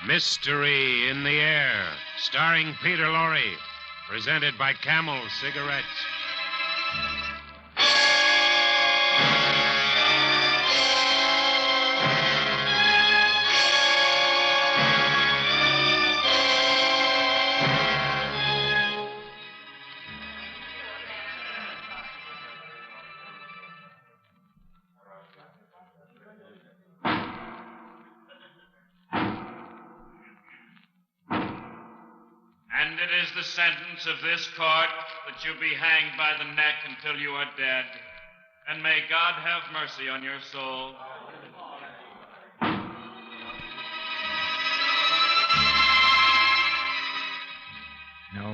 Mystery in the Air, starring Peter Lorre, presented by Camel Cigarettes. And it is the sentence of this court that you be hanged by the neck until you are dead. And may God have mercy on your soul. No,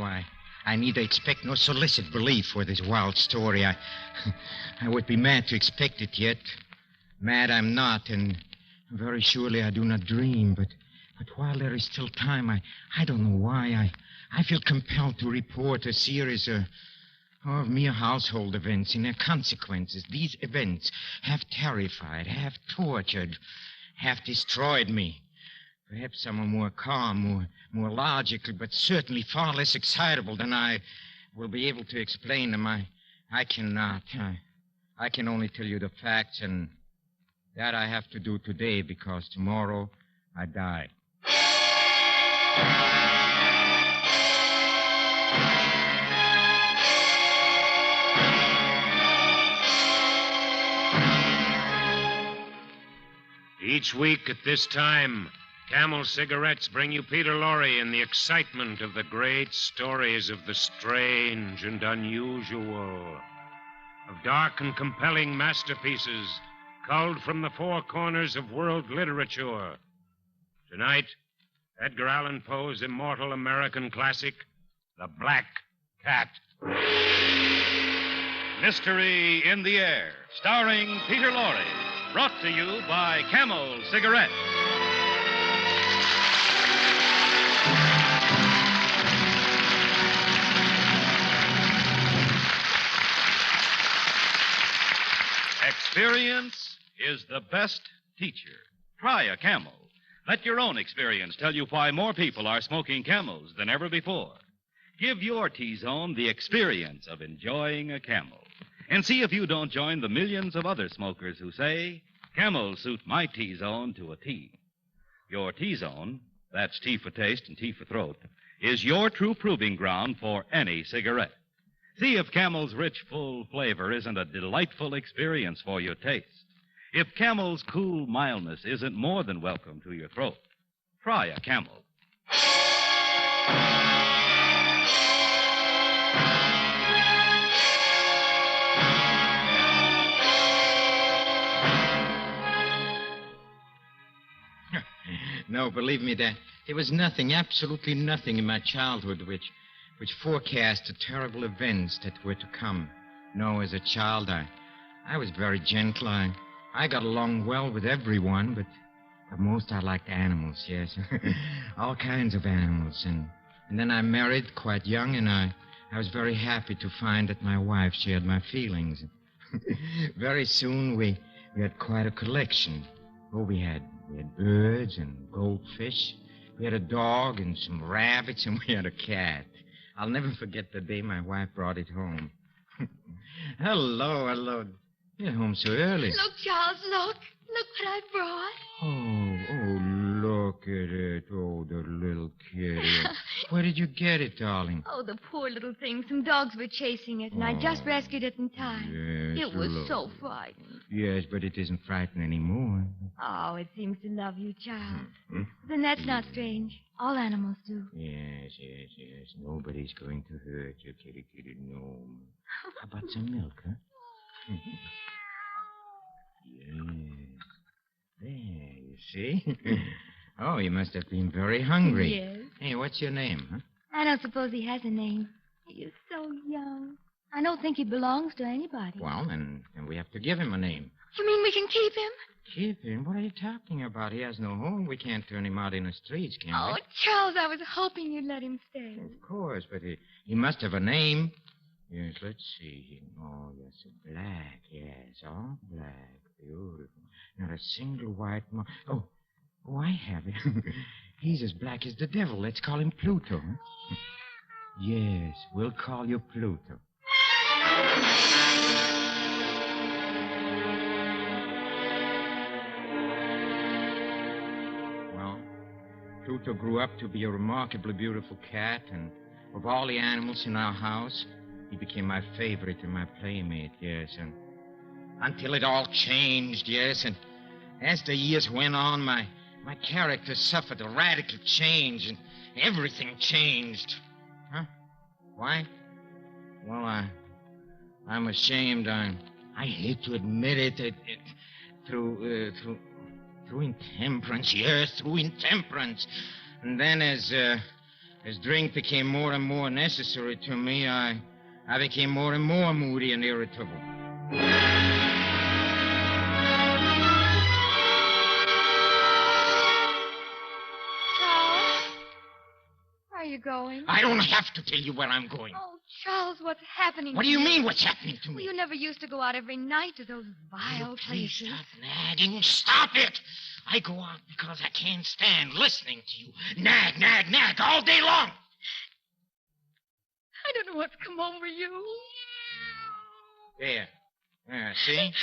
I neither expect nor solicit belief for this wild story. I would be mad to expect it yet. Mad I'm not, and very surely I do not dream, but while there is still time, I don't know why, I feel compelled to report a series of mere household events and their consequences. These events have terrified, have tortured, have destroyed me. Perhaps some are more calm, more logical, but certainly far less excitable than I will be able to explain them. I cannot. I can only tell you the facts, and that I have to do today because tomorrow I die. Each week at this time, Camel Cigarettes bring you Peter Lorre in the excitement of the great stories of the strange and unusual, of dark and compelling masterpieces culled from the four corners of world literature. Tonight, Edgar Allan Poe's immortal American classic, The Black Cat. Mystery in the Air, starring Peter Lorre. Brought to you by Camel Cigarettes. Experience is the best teacher. Try a Camel. Let your own experience tell you why more people are smoking Camels than ever before. Give your T-Zone the experience of enjoying a Camel. And see if you don't join the millions of other smokers who say, Camels suit my T-Zone to a T. Your T-Zone, that's T for taste and T for throat, is your true proving ground for any cigarette. See if Camel's rich, full flavor isn't a delightful experience for your taste. If Camel's cool mildness isn't more than welcome to your throat. Try a Camel. No, believe me, there was nothing, absolutely nothing in my childhood which forecast the terrible events that were to come. No, as a child, I was very gentle. I got along well with everyone, but most I liked animals, yes. All kinds of animals. And then I married quite young, and I was very happy to find that my wife shared my feelings. Very soon we had quite a collection. Oh, we had birds and goldfish. We had a dog and some rabbits, and we had a cat. I'll never forget the day my wife brought it home. Hello. You're home so early. Look, Charles, look. Look what I brought. Oh, look at it. Oh, the little kitty. Where did you get it, darling? Oh, the poor little thing. Some dogs were chasing it, and I just rescued it in time. Yes, It was so frightened. Yes, but it isn't frightened anymore. Oh, it seems to love you, Charles. Then that's not strange. All animals do. Yes. Nobody's going to hurt you, kitty, no. How about some milk, huh? Yes. There, you see? Oh, you must have been very hungry. Yes. Hey, what's your name, huh? I don't suppose he has a name. He is so young. I don't think he belongs to anybody. Well, then we have to give him a name. You mean we can keep him? Keep him? What are you talking about? He has no home. We can't turn him out in the streets, can Oh, we? Charles, I was hoping you'd let him stay. Of course, but he must have a name. Yes, let's see. Oh, yes, black. Yes, all black. Beautiful. Not a single white mark. Oh, I have it. He's as black as the devil. Let's call him Pluto. Huh? Yes, we'll call you Pluto. Well, Pluto grew up to be a remarkably beautiful cat, and of all the animals in our house, he became my favorite and my playmate, yes, and until it all changed, yes, and as the years went on, my character suffered a radical change, and everything changed. Huh? Why? Well, I'm ashamed. I hate to admit it. Through intemperance, yes, through intemperance. And then as drink became more and more necessary to me, I became more and more moody and irritable. Where are you going? I don't have to tell you where I'm going. Oh, Charles, what's happening What to do you mean, what's happening to Well, me? you never used to go out every night to those vile Please places. stop nagging. Stop it. I go out because I can't stand listening to you. Nag, nag, nag all day long. I don't know what's come over you. There. See?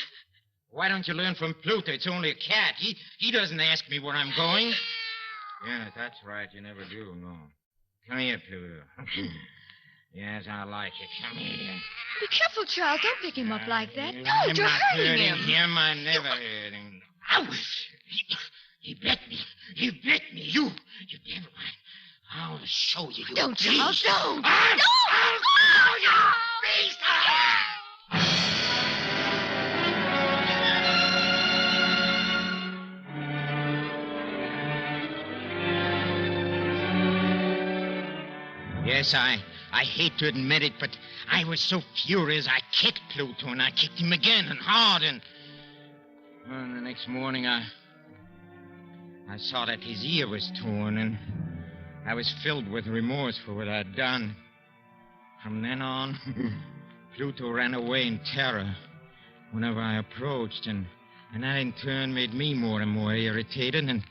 Why don't you learn from Pluto? It's only a cat. He doesn't ask me where I'm going. Yeah, that's right. You never do, no. Come here, Pluto. Yes, I like it. Come here. Be careful, Charles. Don't pick him up like that. I'm Don't, you're not hurting hurting him. I never hurt him. Ouch! He bit me. He bit me. You never mind. I'll show you. Don't, Charles, don't. I'll show you, beast! Yes, I hate to admit it, but I was so furious I kicked Pluto, and I kicked him again and hard, and the next morning I saw that his ear was torn, and I was filled with remorse for what I'd done. From then on, Pluto ran away in terror whenever I approached, and that in turn made me more and more irritated, and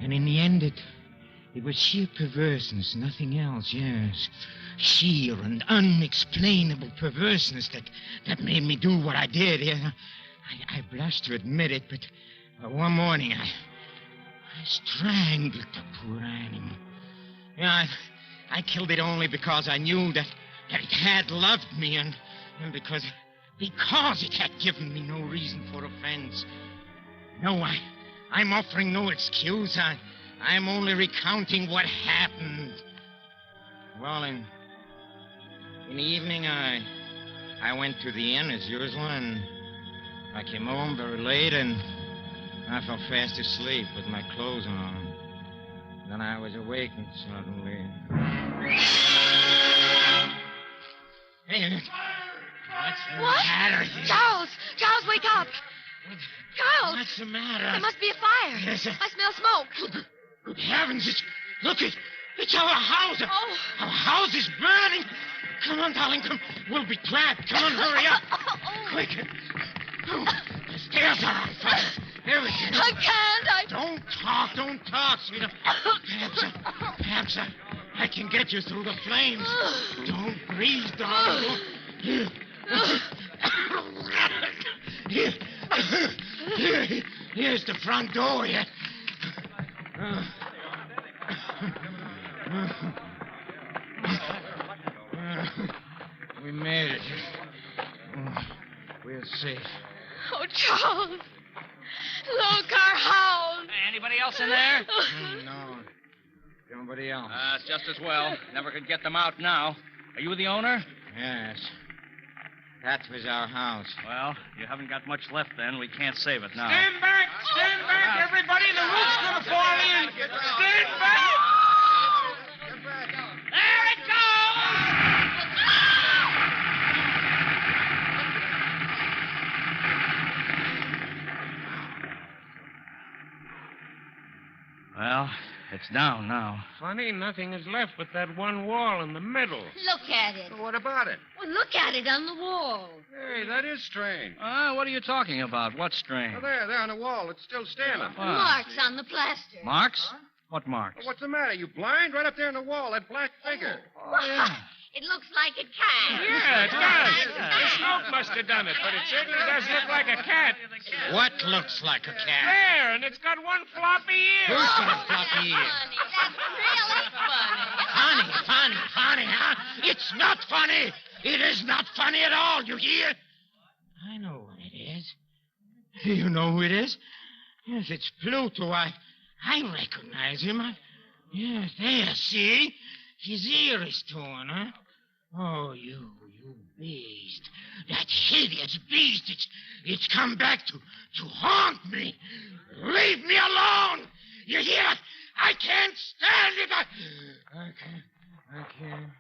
in the end it was sheer perverseness, nothing else, yes. Sheer and unexplainable perverseness that made me do what I did. Yeah. I blush to admit it, but one morning I strangled the poor animal. Yeah, I killed it only because I knew that it had loved me and because it had given me no reason for offense. No, I'm offering no excuse. I'm only recounting what happened. Well, in the evening, I went to the inn as usual, and I came home very late, and I fell fast asleep with my clothes on. Then I was awakened suddenly. Hey, what's the matter here? Charles, wake up. Charles. What's the matter? There must be a fire. Yes, I smell smoke. Good heavens, it's our house. Oh. Our house is burning. Come on, darling, come. We'll be trapped. Come on, hurry up. Quick. Oh, the stairs are on fire. Everything. I can't. Don't talk, sweetheart. Perhaps I can get you through the flames. Don't breathe, darling. Here's the front door. Yeah. We made it. We're safe. Oh, Charles. Look, our house. Anybody else in there? No. Nobody else. It's just as well. Never could get them out now. Are you the owner? Yes. That was our house. Well, you haven't got much left then. We can't save it now. Stand back, everybody. The roof's going to fall in. Stand back. There it goes! Well, it's down now. Funny, nothing is left but that one wall in the middle. Look at it. What about it? Well, look at it on the wall. Hey, that is strange. What are you talking about? What's strange? There on the wall. It's still standing. What? Marks on the plaster. Marks? What marks? What's the matter? You blind? Right up there on the wall, that black figure. Oh, yeah. It looks like a cat. Yeah, it does. The smoke must have done it, but it certainly does look like a cat. What looks like a cat? There, and it's got one floppy ear. Who's got a floppy ear? Funny. That's really funny. Funny, huh? It's not funny. It is not funny at all, you hear? I know what it is. You know who it is? Yes, it's Pluto. I recognize him. Yes, there, see? His ear is torn, huh? Oh, you beast. That hideous beast. It's come back to haunt me. Leave me alone. You hear? I can't stand it. I can't.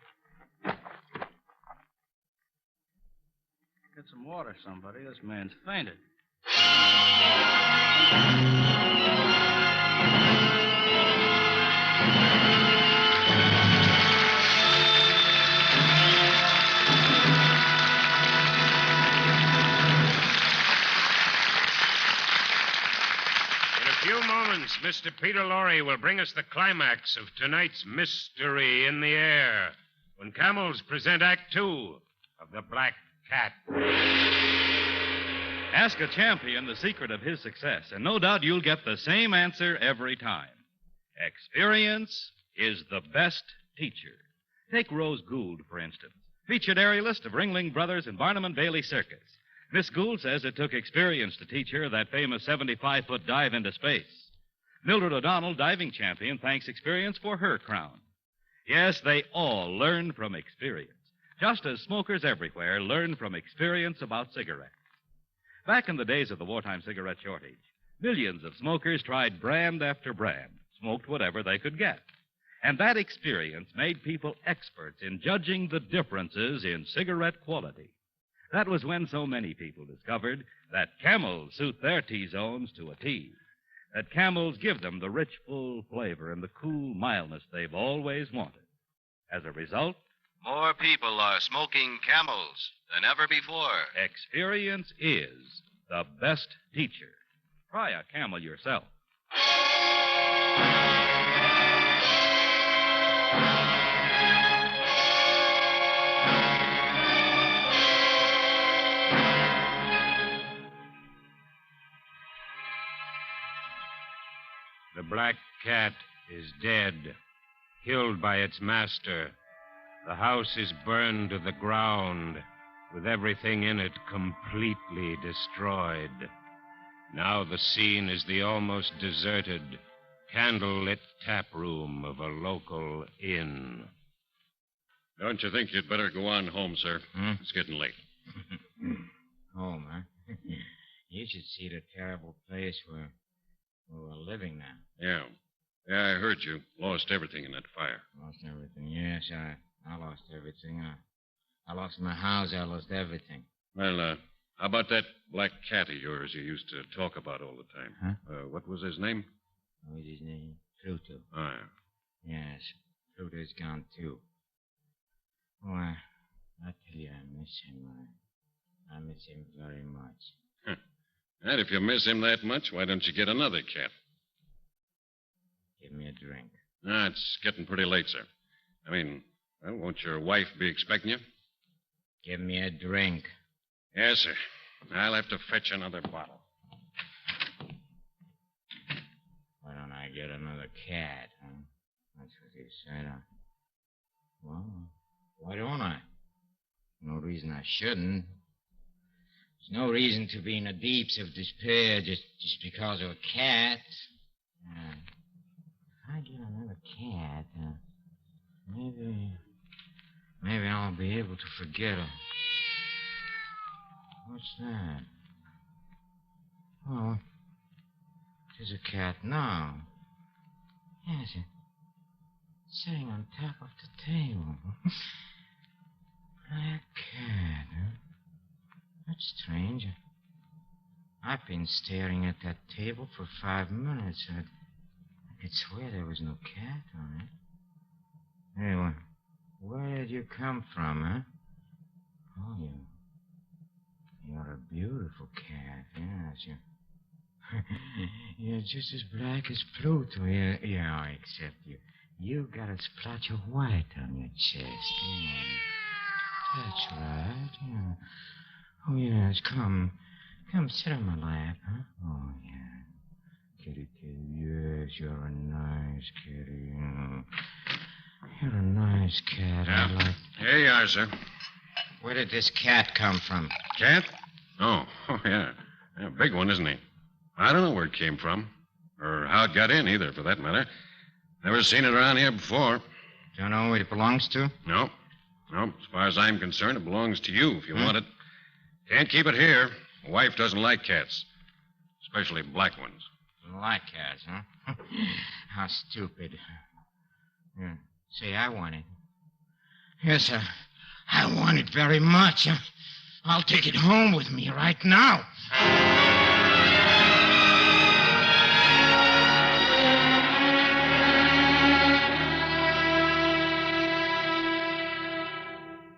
Get some water, somebody. This man's fainted. In a few moments, Mr. Peter Lorre will bring us the climax of tonight's Mystery in the Air when Camels present Act Two of The Black Cat. Ask a champion the secret of his success, and no doubt you'll get the same answer every time. Experience is the best teacher. Take Rose Gould, for instance, featured aerialist of Ringling Brothers and Barnum and Bailey Circus. Miss Gould says it took experience to teach her that famous 75-foot dive into space. Mildred O'Donnell, diving champion, thanks experience for her crown. Yes, they all learn from experience, just as smokers everywhere learn from experience about cigarettes. Back in the days of the wartime cigarette shortage, millions of smokers tried brand after brand, smoked whatever they could get. And that experience made people experts in judging the differences in cigarette quality. That was when so many people discovered that Camels suit their T-zones to a T. That Camels give them the rich, full flavor and the cool mildness they've always wanted. As a result, more people are smoking Camels than ever before. experience is the best teacher. Try a Camel yourself. The black cat is dead, killed by its master. The house is burned to the ground, with everything in it completely destroyed. Now the scene is the almost deserted, candle-lit tap room of a local inn. Don't you think you'd better go on home, sir? It's getting late. Home, huh? You should see the terrible place where we're living now. Yeah. Yeah, I heard you. Lost everything in that fire. Lost everything. Yes, I lost everything. I lost my house. I lost everything. Well, how about that black cat of yours you used to talk about all the time? Huh? What was his name? What was his name? Pluto. Oh, yeah. Yes, Pluto's gone, too. Oh, I tell you, I miss him. I miss him very much. And if you miss him that much, why don't you get another cat? Give me a drink. Ah, it's getting pretty late, sir. I mean, well, won't your wife be expecting you? Give me a drink. Yes, sir. I'll have to fetch another bottle. Why don't I get another cat, huh? That's what you said. Well, why don't I? No reason I shouldn't. There's no reason to be in the deeps of despair just because of a cat. If I get another cat, maybe I'll be able to forget her. What's that? Oh, there's a cat now. Yes, it's sitting on top of the table. Black cat, huh? That's strange. I've been staring at that table for 5 minutes. I could swear there was no cat on it. Hey, where did you come from, huh? Oh, you're a beautiful cat, yes. You're just as black as Pluto. Yeah, except you got a splotch of white on your chest. Yeah. That's right. Yeah. Oh, yes, come. Come, sit on my lap, huh? Oh, yeah. Kitty, yes, you're a nice kitty. You're a nice cat. Yeah. I like... Here you are, sir. Where did this cat come from? Cat? Oh, yeah. A big one, isn't he? I don't know where it came from. Or how it got in, either, for that matter. Never seen it around here before. Don't know what it belongs to? No. No, as far as I'm concerned, it belongs to you if you want it. Can't keep it here. My wife doesn't like cats. Especially black ones. Like cats, huh? How stupid. Yeah. Say, I want it. Yes, sir. I want it very much. I'll take it home with me right now.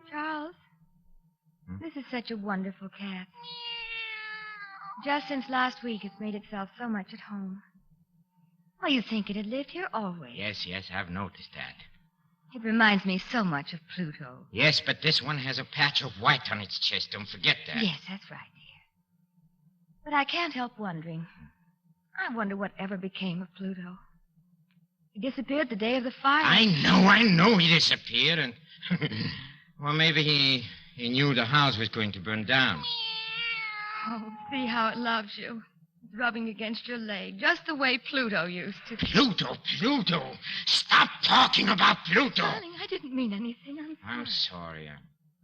Charles, this is such a wonderful cat. Just since last week, it's made itself so much at home. Well, you'd think it had lived here always. Yes, I've noticed that. It reminds me so much of Pluto. Yes, but this one has a patch of white on its chest. Don't forget that. Yes, that's right, dear. But I can't help wondering. I wonder what ever became of Pluto. He disappeared the day of the fire. I know he disappeared, and... well, maybe he knew the house was going to burn down. Oh, see how it loves you. It's rubbing against your leg, just the way Pluto used to. Pluto! Stop talking about Pluto! Darling, I didn't mean anything. I'm sorry.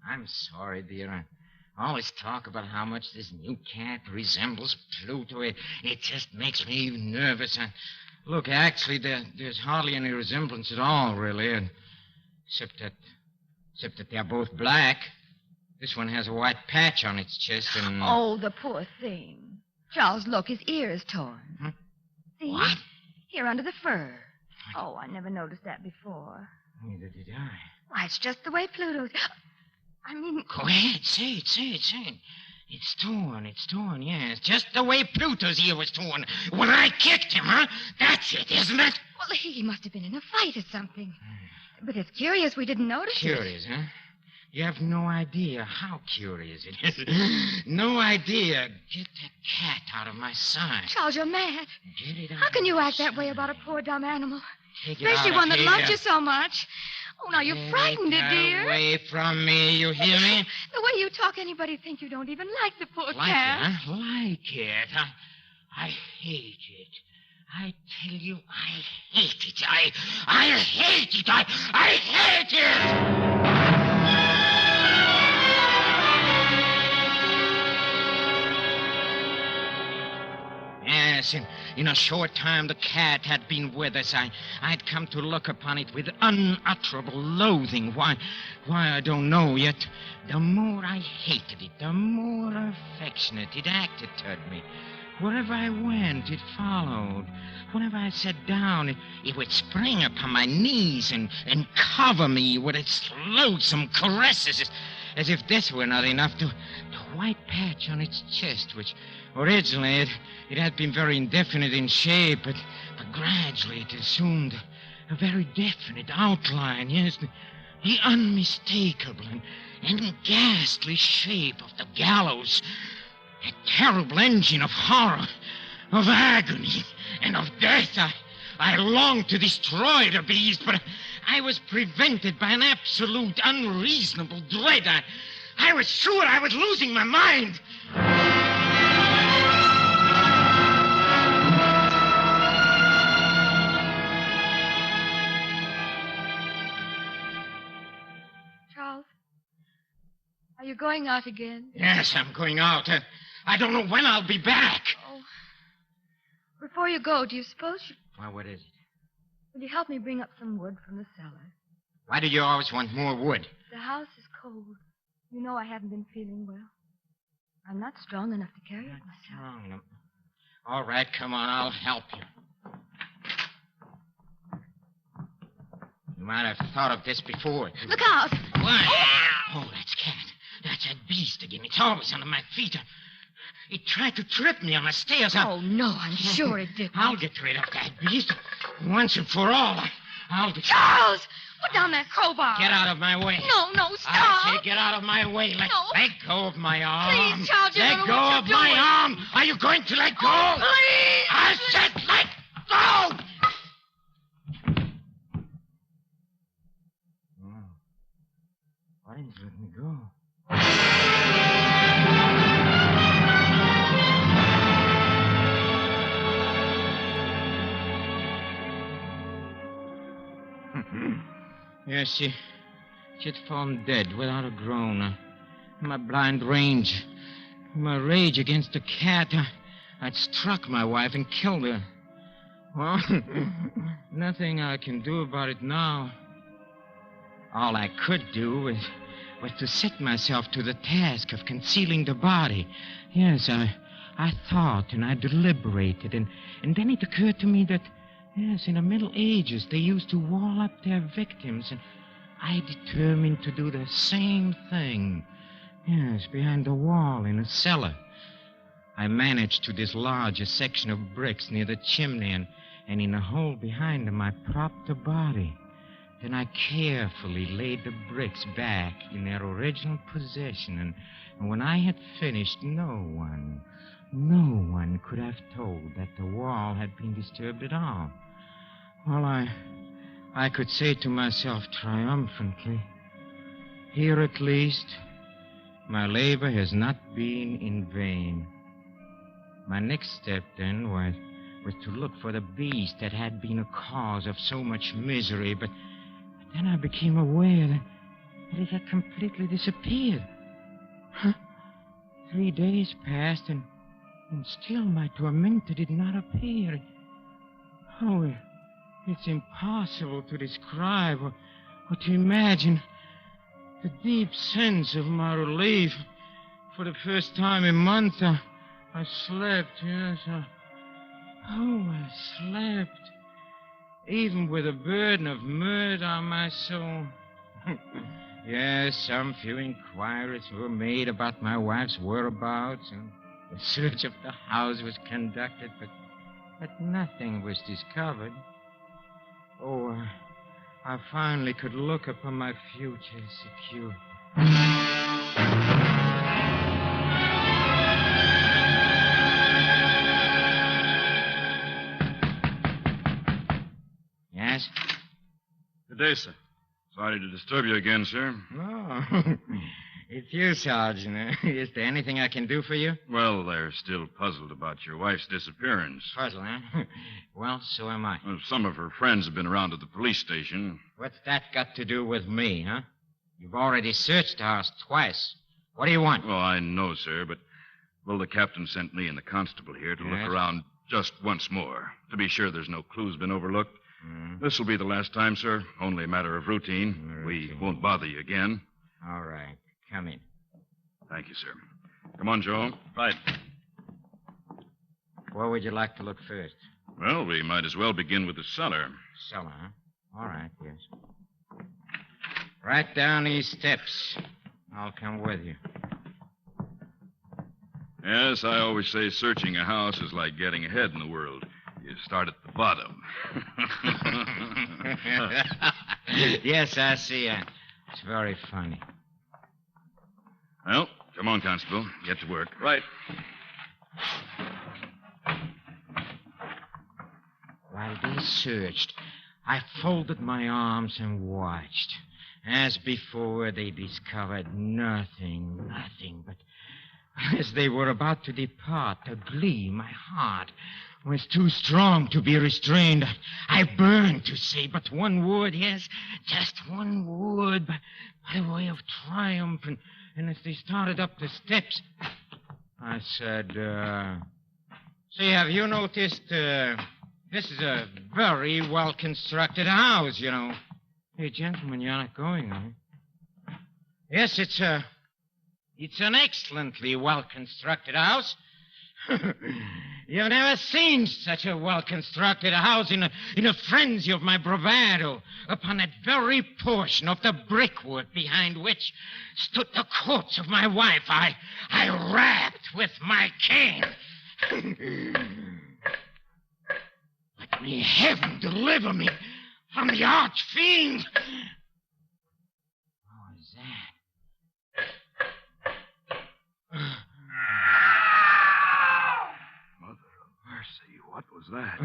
I'm sorry, dear. I always talk about how much this new cat resembles Pluto. It just makes me nervous. Look, actually, there's hardly any resemblance at all, really. Except that they're both black. This one has a white patch on its chest and... Oh, the poor thing. Charles, look, his ear is torn. Huh? See? What? Here under the fur. Oh, I never noticed that before. Neither did I. Why, it's just the way Pluto's... I mean... Go ahead, say it. It's torn, yes. Just the way Pluto's ear was torn when I kicked him, huh? That's it, isn't it? Well, he must have been in a fight or something. But it's curious we didn't notice it. Curious, huh? You have no idea how curious it is. No idea. Get that cat out of my sight. Charles, you're mad. Get it out. How can you of act that way sight. about a poor dumb animal? Take it Especially out one of that here. loves you so much. Oh, now you frightened it, Take dear. away from me, you hear me? The way you talk, anybody'd think you don't even like the poor Like cat. it, huh? Like it. I hate it. I tell you, I hate it. I hate it. I hate it. Yes, in a short time the cat had been with us. I'd come to look upon it with unutterable loathing. Why, I don't know yet. The more I hated it, the more affectionate it acted toward me. Wherever I went, it followed. Whenever I sat down, it would spring upon my knees and cover me with its loathsome caresses, as if this were not enough. The white patch on its chest, which originally it had been very indefinite in shape, but gradually it assumed a very definite outline. Yes, the unmistakable and ghastly shape of the gallows. A terrible engine of horror, of agony, and of death. I longed to destroy the beast, but I was prevented by an absolute unreasonable dread. I was sure I was losing my mind. Charles, are you going out again? Yes, I'm going out. I don't know when I'll be back. Oh. Before you go, do you suppose you... Well, what is it? Will you help me bring up some wood from the cellar? Why do you always want more wood? The house is cold. You know I haven't been feeling well. I'm not strong enough to carry it myself. Strong enough. All right, come on, I'll help you. You might have thought of this before. Look out! What? Oh, that's Cat. That's that beast again. It's always under my feet. It tried to trip me on the stairs. Oh, no, I'm sure it didn't. I'll get rid of that beast once and for all. I'll get... Charles! Put down that crowbar. Get out of my way. No, stop. I say get out of my way. Let go of my arm. Please, Charles, you let don't go know what of you're my doing. arm. Are you going to let go? Oh, please. I said let go. Oh. Why didn't you let me go? Yes, she had fallen dead without a groan. My blind rage, my rage against the cat, I'd struck my wife and killed her. Well, nothing I can do about it now. All I could do was to set myself to the task of concealing the body. Yes, I thought and I deliberated, and then it occurred to me that, yes, in the Middle Ages, they used to wall up their victims, and I determined to do the same thing. Yes, behind the wall in a cellar. I managed to dislodge a section of bricks near the chimney, and in a hole behind them, I propped the body. Then I carefully laid the bricks back in their original position, and when I had finished, no one could have told that the wall had been disturbed at all. Well, I could say to myself triumphantly, here at least, my labor has not been in vain. My next step, then, was to look for the beast that had been a cause of so much misery, but then I became aware that it had completely disappeared. 3 days passed, and still my tormentor did not appear. Oh, it's impossible to describe or to imagine the deep sense of my relief. For the first time in months, I slept, yes. I slept. Even with a burden of murder on my soul. Yes, some few inquiries were made about my wife's whereabouts, and the search of the house was conducted, but nothing was discovered. Oh, I finally could look upon my future secure. Yes? Good day, sir. Sorry to disturb you again, sir. No. It's you, Sergeant. Is there anything I can do for you? Well, they're still puzzled about your wife's disappearance. Puzzle, huh? Well, so am I. Well, some of her friends have been around to the police station. What's that got to do with me, huh? You've already searched the house twice. What do you want? Well, I know, sir, but, well, the captain sent me and the constable here to look around just once more, to be sure there's no clues been overlooked. This will be the last time, sir. Only a matter of routine. We won't bother you again. All right. Come in. Thank you, sir. Come on, Joe. Right. Where would you like to look first? Well, we might as well begin with the cellar. Cellar, huh? All right, yes. Right down these steps. I'll come with you. Yes, I always say searching a house is like getting ahead in the world. You start at the bottom. Yes, I see. It's very funny. Well, come on, Constable. Get to work. Right. While they searched, I folded my arms and watched. As before, they discovered nothing, but as they were about to depart, the glee in my heart was too strong to be restrained. I burned to say but one word, yes, just one word, by way of triumph. And as they started up the steps, I said, say, have you noticed, this is a very well-constructed house, you know. Hey, gentlemen, you're not going, huh? Yes, it's an excellently well-constructed house. You've never seen such a well-constructed house in a frenzy of my bravado upon that very portion of the brickwork behind which stood the corpse of my wife I rapped with my cane. But may heaven deliver me from the arch-fiend. What was that? Mercy, what was that?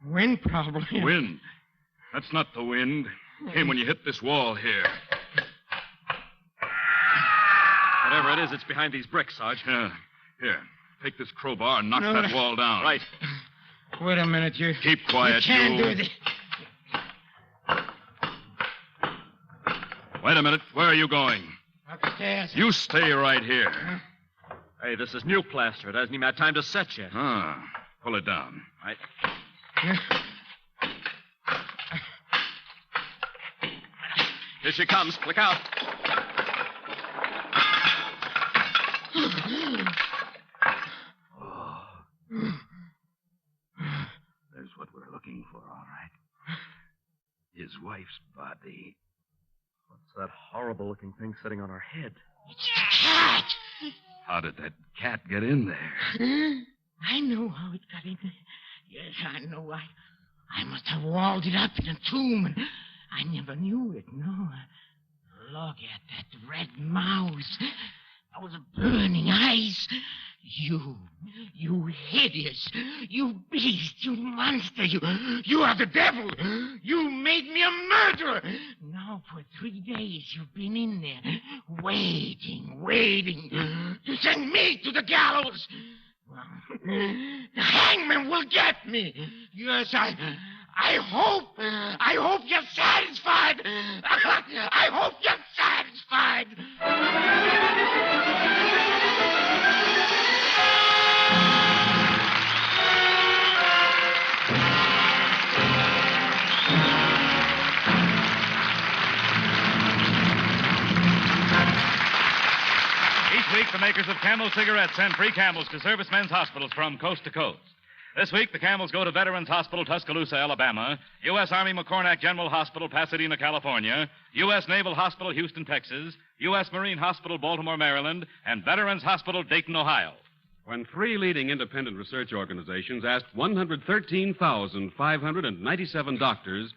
Wind, probably. Wind. That's not the wind. Came when you hit this wall here. Whatever it is, it's behind these bricks, Sarge. Yeah. Here, take this crowbar and knock that wall down. Right. Wait a minute, you. Keep quiet, You can't do this. Wait a minute. Where are you going? Upstairs. You stay right here. Hey, this is new plaster. It hasn't even had time to set yet. Ah, pull it down. Right. Here she comes. Look out. There's what we're looking for, all right. His wife's body. What's that horrible-looking thing sitting on her head? It's the cat. How did that cat get in there? I know how it got in there. Yes, I know. I must have walled it up in a tomb, and I never knew it, no. Look at that red mouth. Those burning eyes. You hideous, you beast, you monster, you are the devil. You made me a murderer. Now for 3 days you've been in there, waiting to send me to the gallows. The hangman will get me. Yes, I hope you're satisfied. I hope you're satisfied. Each week, the makers of Camel cigarettes send free Camels to servicemen's hospitals from coast to coast. This week, the Camels go to Veterans Hospital, Tuscaloosa, Alabama, U.S. Army McCornack General Hospital, Pasadena, California, U.S. Naval Hospital, Houston, Texas, U.S. Marine Hospital, Baltimore, Maryland, and Veterans Hospital, Dayton, Ohio. When 3 leading independent research organizations asked 113,597 doctors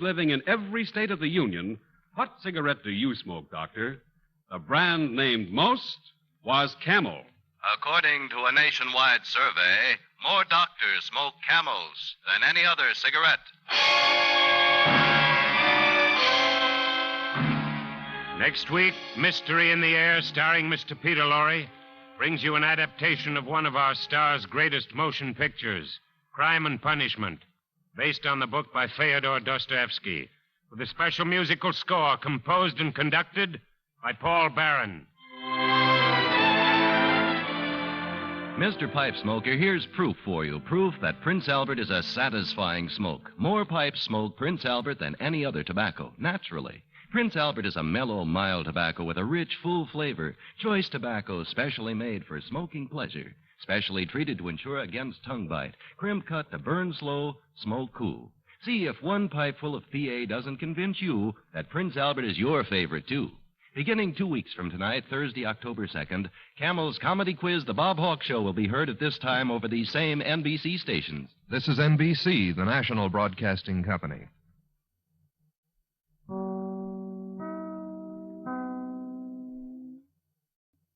living in every state of the Union, what cigarette do you smoke, doctor? The brand named most was Camel. According to a nationwide survey, more doctors smoke Camels than any other cigarette. Next week, Mystery in the Air, starring Mr. Peter Lorre, brings you an adaptation of one of our star's greatest motion pictures, Crime and Punishment, based on the book by Fyodor Dostoevsky, with a special musical score composed and conducted by Paul Barron. Mr. Pipe Smoker, here's proof for you. Proof that Prince Albert is a satisfying smoke. More pipes smoke Prince Albert than any other tobacco, naturally. Prince Albert is a mellow, mild tobacco with a rich, full flavor. Choice tobacco specially made for smoking pleasure. Specially treated to ensure against tongue bite. Crimp cut to burn slow, smoke cool. See if one pipe full of PA doesn't convince you that Prince Albert is your favorite, too. Beginning 2 weeks from tonight, Thursday, October 2nd, Camel's comedy quiz, The Bob Hawke Show, will be heard at this time over these same NBC stations. This is NBC, the national broadcasting company.